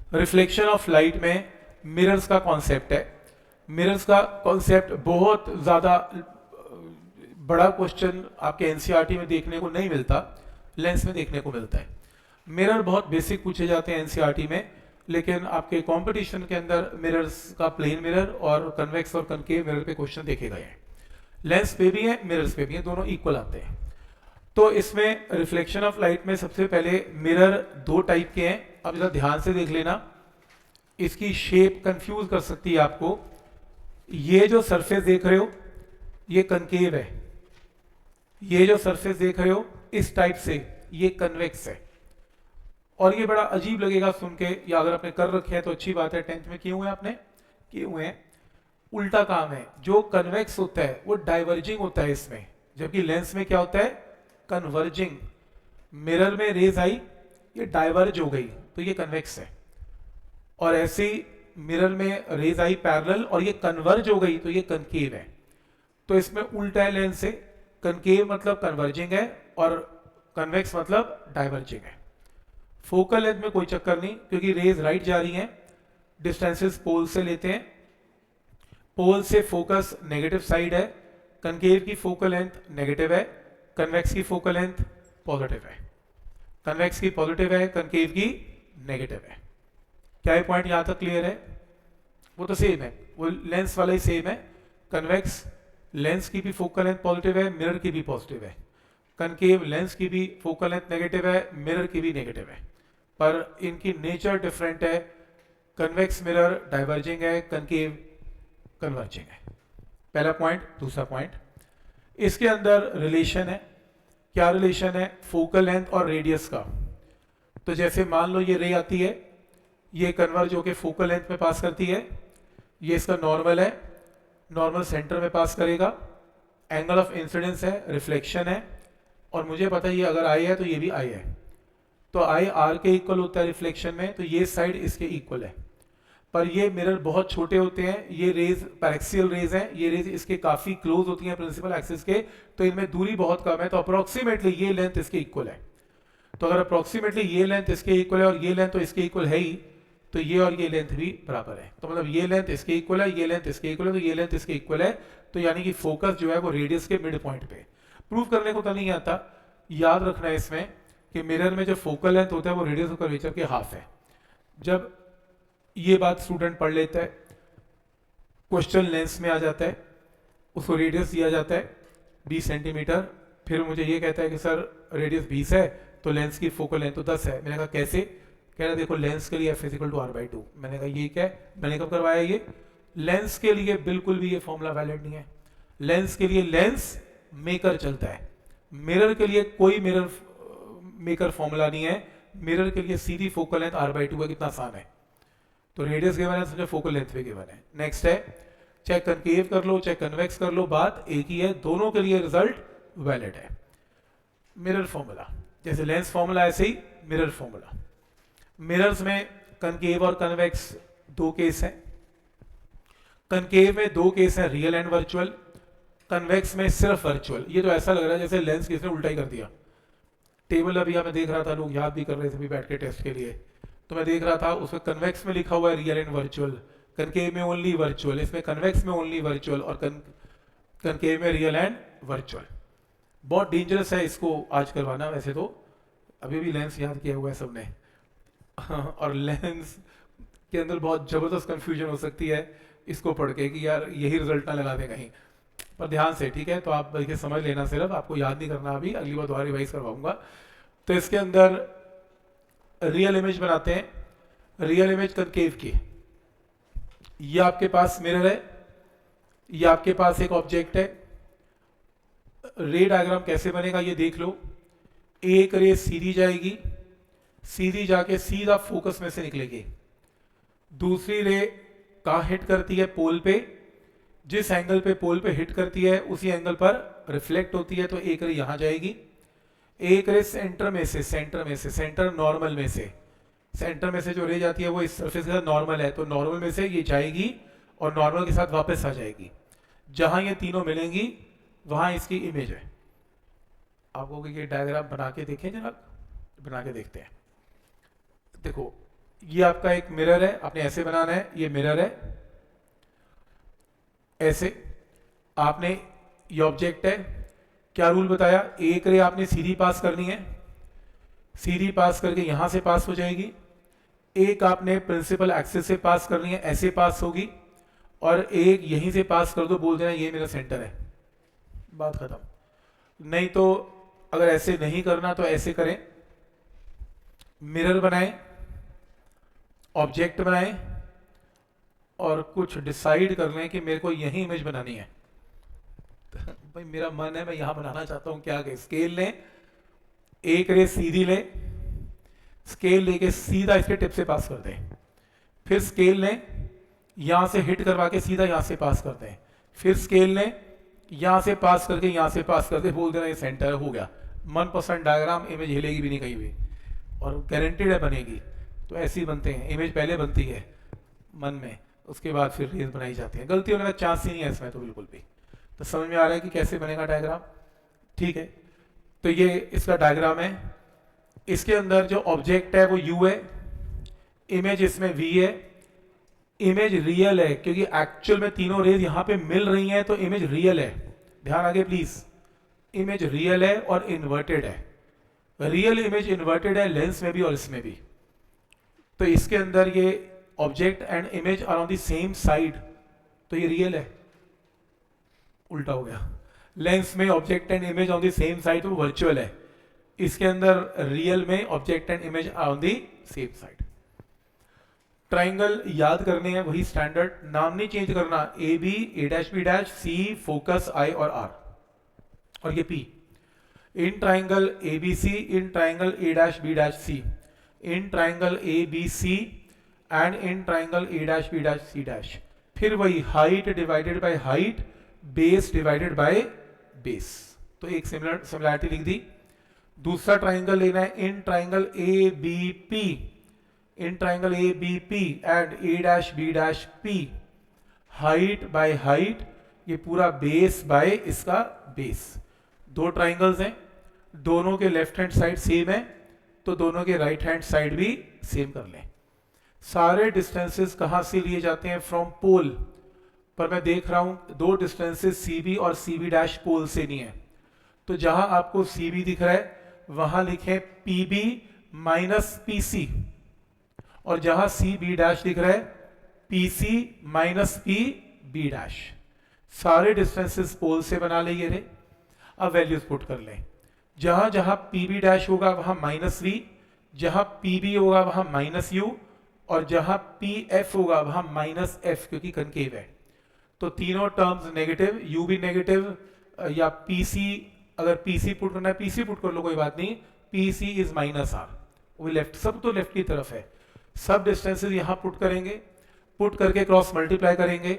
Reflection of light में mirrors का concept है। मिरर्स का कॉन्सेप्ट बहुत ज़्यादा बड़ा क्वेश्चन आपके एनसीईआरटी में देखने को नहीं मिलता, लेंस में देखने को मिलता है। मिरर बहुत बेसिक पूछे जाते हैं एनसीईआरटी में, लेकिन आपके कंपटीशन के अंदर मिरर्स का प्लेन मिरर और कन्वेक्स और कनकेव मिरर पे क्वेश्चन देखे गए हैं। लेंस पे भी है, मिरर्स पे भी है, दोनों इक्वल आते हैं। तो इसमें रिफ्लेक्शन ऑफ लाइट में सबसे पहले मिरर दो टाइप के हैं। अब जरा ध्यान से देख लेना, इसकी शेप कंफ्यूज कर सकती है आपको। ये जो सरफेस देख रहे हो ये कनकेव है, ये जो सरफेस देख रहे हो इस टाइप से ये कन्वेक्स है। और ये बड़ा अजीब लगेगा सुन के, या अगर आपने कर रखे हैं तो अच्छी बात है, 10th में किए हुए हैं आपने, किए हुए हैं। उल्टा काम है, जो कन्वेक्स होता है वो डाइवर्जिंग होता है इसमें, जबकि लेंस में क्या होता है, कन्वर्जिंग। मिरर में रेज आई, ये डाइवर्ज हो गई तो ये कन्वेक्स है, और ऐसे ही मिरर में रेज आई पैरेलल और ये कन्वर्ज हो गई तो ये कनकेव है। तो इसमें उल्टा है लेंस से, कनकेव मतलब कन्वर्जिंग है और कन्वेक्स मतलब डाइवर्जिंग है। फोकल लेंथ में कोई चक्कर नहीं, क्योंकि रेज राइट जा रही हैं, डिस्टेंसेस पोल से लेते हैं, पोल से फोकस नेगेटिव साइड है, कनकेव की फोकल लेंथ नेगेटिव है, कन्वेक्स की फोकल लेंथ पॉजिटिव है। कन्वेक्स की पॉजिटिव है, कनकेव की नेगेटिव है। क्या ये पॉइंट यहां तक क्लियर है? वो तो सेम है, वो लेंस वाला ही सेम है। कन्वेक्स लेंस की भी फोकल लेंथ पॉजिटिव है, मिरर की भी पॉजिटिव है। कनकेव लेंस की भी फोकल लेंथ नेगेटिव है, मिरर की भी नेगेटिव है, पर इनकी नेचर डिफरेंट है। कन्वेक्स मिरर डाइवर्जिंग है, कनकेव कन्वर्जिंग है। पहला पॉइंट। दूसरा पॉइंट, इसके अंदर रिलेशन है। क्या रिलेशन है? फोकल लेंथ और रेडियस का। तो जैसे मान लो ये रे आती है, ये कन्वर्ज होकर फोकल लेंथ में पास करती है, ये इसका नॉर्मल है, नॉर्मल सेंटर में पास करेगा, एंगल ऑफ इंसिडेंस है, रिफ्लेक्शन है, और मुझे पता है ये अगर आई है तो ये भी आई है, तो आई आर के इक्वल होता है रिफ्लेक्शन में, तो ये साइड इसके इक्वल है। पर ये मिरर बहुत छोटे होते हैं, ये रेज पैरेक्सियल रेज हैं, ये रेज इसके काफी क्लोज होती हैं प्रिंसिपल एक्सिस के, तो इनमें दूरी बहुत कम है, तो अप्रोक्सीमेटली ये लेंथ इसके इक्वल है। तो अगर अप्रोक्सीमेटली ये लेंथ इसके इक्वल है और ये लेंथ तो इसके इक्वल है ही, तो ये और ये लेंथ भी बराबर है। तो मतलब ये लेंथ इसके इक्वल है, ये लेंथ इसके इक्वल है, तो ये लेंथ इसके इक्वल है, तो यानी कि फोकस जो है वो रेडियस के मिड पॉइंट पे। प्रूव करने को तो नहीं आता, याद रखना है इसमें कि मिरर में जो फोकल लेंथ होता है वो रेडियस ऑफ कर्वेचर के हाफ है। जब ये बात स्टूडेंट पढ़ लेता है, क्वेश्चन लेंस में आ जाता है, उसको रेडियस दिया जाता है 20 सेंटीमीटर, फिर मुझे ये कहता है कि सर रेडियस 20 है तो लेंस की फोकल लेंथ तो 10 है। मैंने कहा कैसे? कह रहा देखो लेंस के लिए F = R/2। मैंने कहा ये क्या है? मैंने कब करवाया ये? लेंस के लिए बिल्कुल भी ये फॉर्मूला वैलिड नहीं है। लेंस के लिए लेंस मेकर चलता है, मिरर के लिए कोई मिरर मेकर फॉर्मूला नहीं है। मिरर के लिए सीधी फोकल लेंथ R/2 है। कितना आसान है। तो रेडियस गिवन है, समझो फोकल लेंथ भी गिवन है। नेक्स्ट है, चाहे कनकेव कर लो चाहे कन्वेक्स कर लो, बात एक ही है, दोनों के लिए रिजल्ट वैलिड है। मिरर फॉर्मूला, जैसे लेंस फॉर्मूला ऐसे ही मिरर फॉर्मूला। मिरर्स में कनकेव और कन्वेक्स दो केस हैं। कनकेव में दो केस हैं, रियल एंड वर्चुअल। कन्वेक्स में सिर्फ वर्चुअल। ये तो ऐसा लग रहा है जैसे लेंस किसने उल्टा ही कर दिया। टेबल अभी मैं देख रहा था, लोग याद भी कर रहे थे अभी बैठ के टेस्ट के लिए, तो मैं देख रहा था उसमें कन्वेक्स में लिखा हुआ है रियल एंड वर्चुअल, कनकेव में ओनली वर्चुअल, इसमें कन्वेक्स में ओनली वर्चुअल और कनकेव में रियल एंड वर्चुअल। बहुत डेंजरस है इसको आज करवाना। वैसे तो अभी भी लेंस याद किया हुआ है सबने और लेंस के अंदर बहुत जबरदस्त कंफ्यूजन हो सकती है इसको पढ़ के कि यार यही रिजल्ट ना लगा दे कहीं। पर ध्यान से, ठीक है, तो आप देखिए समझ लेना, सिर्फ आपको याद नहीं करना, अभी अगली बार दोबारा रिवाइज करवाऊंगा। तो इसके अंदर रियल इमेज बनाते हैं। रियल इमेज कनकेव की, ये आपके पास मिरर है, ये आपके पास एक ऑब्जेक्ट है। रे डायग्राम कैसे बनेगा ये देख लो। एक रे सीधी जाएगी, सीधी जाके सीधा फोकस में से निकलेगी। दूसरी रे कहाँ हिट करती है? पोल पे। जिस एंगल पे पोल पे हिट करती है उसी एंगल पर रिफ्लेक्ट होती है, तो एक रे यहां जाएगी। एक रे सेंटर में से, सेंटर नॉर्मल में से, सेंटर में से जो रे जाती है वो इस सरफेस के साथ नॉर्मल है, तो नॉर्मल में से ये जाएगी और नॉर्मल के साथ वापस आ जाएगी। जहां ये तीनों मिलेंगी वहां इसकी इमेज है। आपको ये डायग्राम बना के देखें जरा, बना के देखते हैं। देखो ये आपका एक मिरर है, आपने ऐसे बनाना है, ये मिरर है, ऐसे आपने, ये ऑब्जेक्ट है, क्या रूल बताया, एक रे आपने सीधी पास करनी है, सीधी पास करके यहां से पास हो जाएगी, एक आपने प्रिंसिपल एक्सिस से पास करनी है, ऐसे पास होगी, और एक यहीं से पास कर दो, बोल देना ये मेरा सेंटर है, बात खत्म। नहीं तो अगर ऐसे नहीं करना तो ऐसे करें, मिरर बनाएं, ऑब्जेक्ट बनाएं, और कुछ डिसाइड कर लें कि मेरे को यही इमेज बनानी है। भाई मेरा मन है, मैं यहां बनाना चाहता हूं, क्या स्केल लें, एक रे सीधी लें, स्केल लेके सीधा इसके टिप से पास कर दें, फिर स्केल लें, यहां से हिट करवा के सीधा यहां से पास कर दें, फिर स्केल लें, यहां से पास करके यहां से पास कर दे, बोल देना ये सेंटर हो गया। मनपसंद डायग्राम, इमेज हिलेगी भी नहीं कहीं भी, और गारंटीड है बनेगी। तो ऐसे ही बनते हैं, इमेज पहले बनती है मन में, उसके बाद फिर रेस बनाई जाती है। गलती होने का चांस ही नहीं है इसमें तो बिल्कुल भी। तो समझ में आ रहा है कि कैसे बनेगा डायग्राम, ठीक है। तो ये इसका डायग्राम है, इसके अंदर जो ऑब्जेक्ट है वो यू है, इमेज इसमें वी है, इमेज रियल है क्योंकि एक्चुअल में तीनों रेज यहां पे मिल रही हैं, तो इमेज रियल है। ध्यान आगे प्लीज, इमेज रियल है और इन्वर्टेड है, रियल इमेज इन्वर्टेड है लेंस में भी और इसमें भी। तो इसके अंदर ये object and image are on the same side, तो ये रियल है, उल्टा हो गया, लेंस में object and image on the same side तो वर्चुअल है, इसके अंदर रियल में object and image are on the same side. Triangle याद करने हैं वही स्टैंडर्ड, नाम नहीं चेंज करना, A B, A dash B dash, C, focus, I और आर, और ये P. In triangle A B C, in triangle A dash B dash C, in triangle A B C and in triangle A dash B dash C dash. फिर वही height divided by height, base divided by base, तो एक similarity लिख दी। दूसरा triangle लेना है, in triangle A B P, in triangle A B P and A dash B dash P, height by height, ये पूरा बेस बाय इसका बेस। दो ट्राइंगल्स हैं, दोनों के लेफ्ट हैंड साइड सेम है, तो दोनों के राइट हैंड साइड भी सेम कर लें। सारे डिस्टेंसेस कहां से लिए जाते हैं, फ्रॉम पोल, पर मैं देख रहा हूं दो डिस्टेंसेस सी बी और सी बी डैश पोल से नहीं है, तो जहां आपको सी बी दिख रहा है वहां लिखें P B minus P C, और जहां सी बी डैश दिख रहा है P C minus P B dash. सारे डिस्टेंसेस पोल से बना ले ये रे। अब वैल्यूज पुट कर लें, जहां जहां पी बी डैश होगा वहां माइनस वी, जहां पी बी होगा वहां माइनस यू, और जहां पी एफ होगा वहां माइनस एफ, क्योंकि कनकेव है। तो तीनों टर्म्स नेगेटिव, यू भी नेगेटिव, या पी सी, अगर पी सी पुट करना है पी सी पुट कर लो, कोई बात नहीं, P C is minus R, वो लेफ्ट, सब तो लेफ्ट की तरफ है। सब डिस्टेंसेस यहां पुट करेंगे, पुट करके क्रॉस मल्टीप्लाई करेंगे,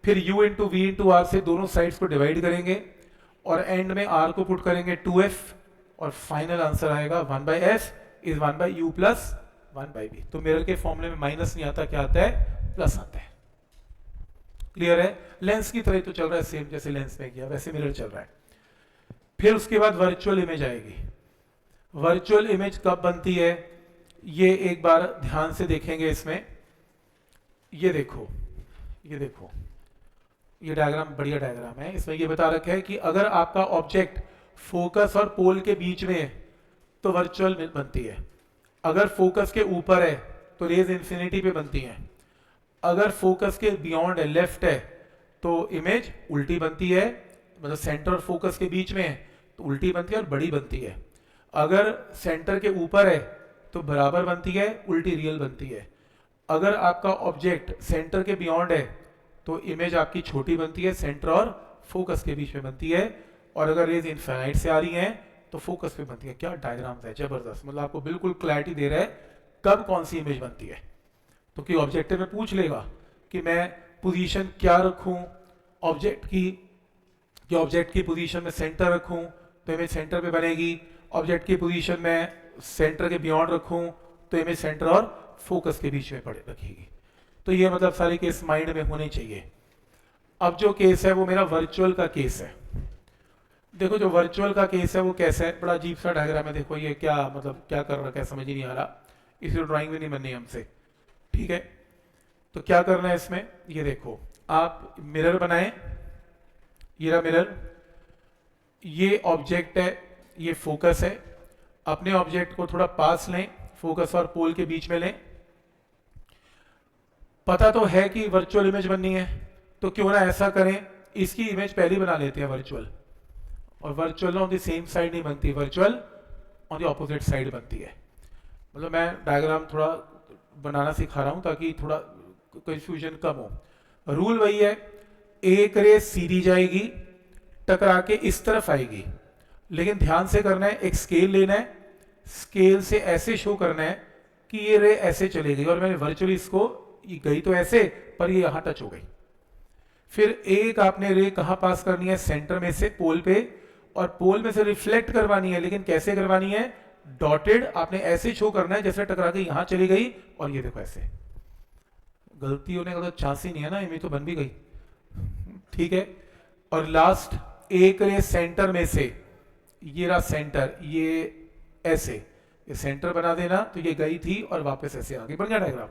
फिर u into V into R से दोनों साइड्स को डिवाइड करेंगे, और एंड में r को पुट करेंगे 2f, और फाइनल आंसर आएगा 1/f is 1/u plus 1/b। तो मिरर के फॉर्मूले में माइनस नहीं आता, क्या आता है, प्लस आता है। क्लियर है, लेंस की तरह तो चल रहा है सेम, जैसे लेंस में किया वैसे मिरर चल रहा है। फिर उसके बाद वर्चुअल इमेज आएगी। वर्चुअल इमेज कब बनती है, ये एक बार ध्यान से देखेंगे इसमें, ये देखो, ये देखो, ये डायग्राम बढ़िया डायग्राम है। इसमें ये बता रखा है कि अगर आपका ऑब्जेक्ट फोकस और पोल के बीच में है तो वर्चुअल बनती है, अगर फोकस के ऊपर है तो रेज इंफिनिटी पे बनती है, अगर फोकस के बियॉन्ड है, लेफ्ट है, तो इमेज उल्टी बनती है, मतलब सेंटर और फोकस के बीच में है तो उल्टी बनती है और बड़ी बनती है, अगर सेंटर के ऊपर है तो बराबर बनती है, उल्टी रियल बनती है। अगर आपका ऑब्जेक्ट सेंटर के बियॉन्ड है तो इमेज आपकी छोटी बनती है, सेंटर और फोकस के बीच में बनती है, और अगर रेज इनफाइनाइट से आ रही हैं तो फोकस पे बनती है। क्या डायग्राम्स है, जबरदस्त, मतलब आपको बिल्कुल क्लैरिटी दे रहा है कब कौन सी इमेज बनती है। तो कि ऑब्जेक्टिव में पूछ लेगा कि मैं पोजीशन क्या रखूं ऑब्जेक्ट की, कि ऑब्जेक्ट की पोजीशन में सेंटर रखूं तो इमेज सेंटर पे बनेगी, ऑब्जेक्ट की पोजीशन में सेंटर के बियॉन्ड रखूं तो इमेज सेंटर और फोकस के बीच में पड़े रखेगी। तो ये मतलब सारे केस माइंड में होने चाहिए। अब जो केस है वो मेरा वर्चुअल का केस है। देखो जो वर्चुअल का केस है वो कैसा है, बड़ा अजीब सा डायग्राम है। देखो ये क्या मतलब क्या कर रखा है समझ ही नहीं आ रहा, इसलिए ड्राइंग भी नहीं बननी हमसे। ठीक है, तो क्या करना है इसमें, ये देखो आप मिरर बनाएं, ये रहा मिरर, ये ऑब्जेक्ट है, ये फोकस है, अपने ऑब्जेक्ट को थोड़ा पास लें, फोकस और पोल के बीच में लें। पता तो है कि वर्चुअल इमेज बननी है, तो क्यों ना ऐसा करें, इसकी इमेज पहले बना लेते हैं वर्चुअल, और virtual on the same side नहीं बनती, virtual on the opposite side बनती है। मतलब मैं डायग्राम थोड़ा बनाना सिखा रहा हूं ताकि थोड़ा कंफ्यूजन कम हो। रूल वही है, एक रे सीधी जाएगी, टकरा के इस तरफ आएगी, लेकिन ध्यान से करना है, एक स्केल लेना है, स्केल से ऐसे शो करना है कि ये रे ऐसे चलेगी, और मैंने वर्चुअली इसको, ये गई तो ऐसे पर ये यहां टच हो गई। फिर एक आपने रे कहां पास करनी है, सेंटर में से पोल पे, और पोल में से रिफ्लेक्ट करवानी है, लेकिन कैसे करवानी है, डॉटेड, आपने ऐसे शो करना है जैसे टकरा के यहां चली गई, और ये देखो ऐसे। गलती होने का तो चांस ही नहीं है ना, इमेज तो बन भी गई, ठीक है। और लास्ट एक रे सेंटर में से, ये रहा सेंटर, ये ऐसे, ये सेंटर बना देना, तो ये गई थी और वापस ऐसे आ गई, बन गया डायग्राम।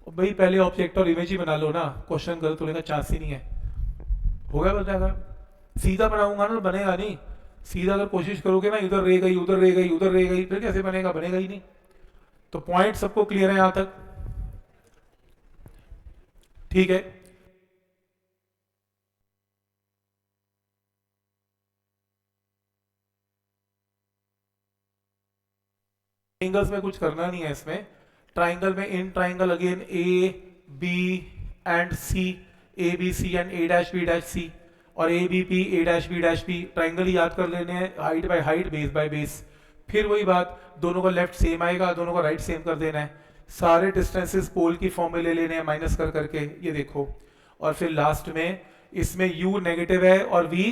और भाई पहले ऑब्जेक्ट और इमेज ही बना लो ना, क्वेश्चन गलत होने का चांस ही नहीं है, हो गया बन जाएगा। सीधा बनाऊंगा ना तो बनेगा नहीं, सीधा अगर कोशिश करोगे ना, इधर रह गई उधर रह गई उधर रह गई, फिर कैसे बनेगा, बनेगा ही नहीं। तो पॉइंट सबको क्लियर है यहां तक, ठीक है। ट्राइंगल्स में कुछ करना नहीं है इसमें, ट्राइंगल में in triangle again A B and C, A B C and A dash B dash C, और A B P A dash B dash P, triangle ही याद कर लेने हैं, height by height, base by base. फिर वही बात, दोनों का लेफ्ट सेम आएगा, दोनों का राइट सेम कर देना है, सारे डिस्टेंसेस पोल की फॉर्म में ले लेने हैं माइनस कर करके, ये देखो। और फिर लास्ट में इसमें u नेगेटिव है और v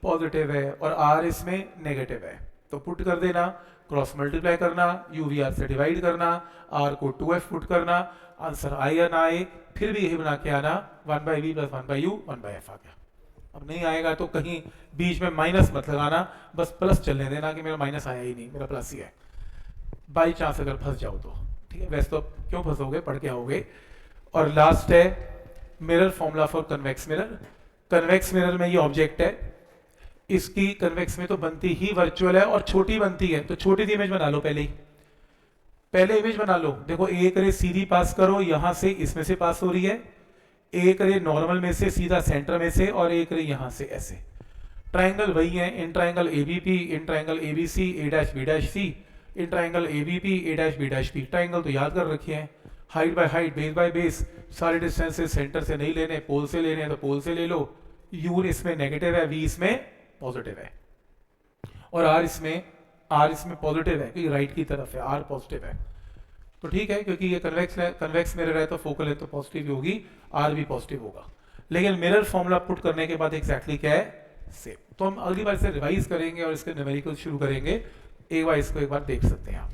पॉजिटिव है, और r इसमें नेगेटिव है, तो पुट कर देना, क्रॉस मल्टीप्लाई करना, u v r से डिवाइड करना, r को 2f पुट करना, आंसर आए या ना आए, फिर भी यही बना के आना, 1/v + 1/u 1/f आ गया। अब नहीं आएगा तो कहीं बीच में माइनस मत लगाना, बस प्लस चलने देना कि मेरा माइनस आया ही नहीं, मेरा प्लस ही है, बाई चांस अगर फंस जाओ तो, ठीक है। वैसे तो क्यों फंसोगे, पढ़ के आओगे। और लास्ट है mirror formula for convex mirror. Convex mirror में ये ऑब्जेक्ट है, इसकी कन्वेक्स में तो बनती ही वर्चुअल है और छोटी बनती है, तो छोटी सी इमेज बना लो, पहले ही पहले इमेज बना लो। देखो एक रे सीधी पास करो, यहां से इसमें से पास हो रही है, एक रे नॉर्मल में से सीधा सेंटर में से, और एक रे यहां से ऐसे। ट्राइंगल वही है, in triangle ABP, in triangle ABC, A dash B dash C, in triangle ABP, A dash B dash P. Triangle तो याद कर रखे हैं, height by height, base by base, सारे डिस्टेंसेस सेंटर से नहीं लेने, पोल से लेने हैं तो पोल से ले लो। यू इसमें नेगेटिव है, वी इसमें पॉजिटिव है, और आर इसमें पॉजिटिव है क्योंकि राइट की तरफ है, आर पॉजिटिव है। तो ठीक है, क्योंकि ये कन्वेक्स मिरर है तो फोकल है तो पॉजिटिव होगी, आर भी पॉजिटिव होगा। लेकिन मिरर फॉर्मूला पुट करने के बाद एग्जैक्टली क्या है, सेम। तो हम अगली बार इसे रिवाइज करेंगे और इसके न्यूमेरिकल शुरू करेंगे, एक बार इसको एक बार देख सकते हैं आप।